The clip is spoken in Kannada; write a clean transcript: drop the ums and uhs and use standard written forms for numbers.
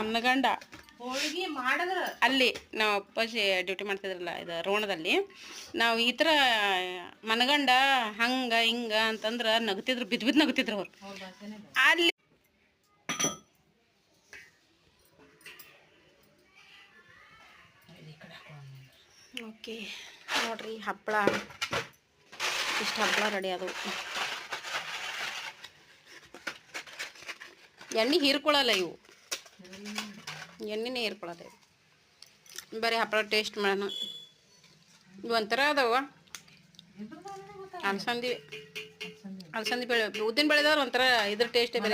ಮನಗಂಡ ಹೋಳಿಗೆ ಮಾಡಿದ್ರ ಅಲ್ಲಿ ನಾವು ಅಪ್ಪಾಜಿ ಡ್ಯೂಟಿ ಮಾಡ್ತಿದ್ರಲ್ಲ ಇದು ರೋಣದಲ್ಲಿ ನಾವು ಈ ಥರ ಮನಗಂಡ ಹಂಗ ಹಿಂಗ ಅಂತಂದ್ರೆ ನಗ್ತಿದ್ರು ಬಿದ್ದು ನಗ್ತಿದ್ರು ಅವ್ರು ಅಲ್ಲಿ ಓಕೆ ನೋಡ್ರಿ ಹಪ್ಪಳ ಇಷ್ಟು ಹಪ್ಪಳ ರೆಡಿ ಅದು ಎಣ್ಣೆ ಹೀರ್ಕೊಳ್ಳಲ್ಲ ಇವು ಎಣ್ಣೆನೇ ಹೀರ್ಕೊಳ್ಳಲ್ಲ ಇವು ಬರೀ ಹಪ್ಪಳ ಟೇಸ್ಟ್ ಮಾಡೋಣ ಇವು ಒಂಥರ ಅದಾವ ಅಲಸಂದಿ ಬೇಳೆ ಉದ್ದಿನ ಬೇಳೆದವ್ರು ಒಂಥರ ಇದ್ರ ಟೇಸ್ಟೇ ಬೇರೆ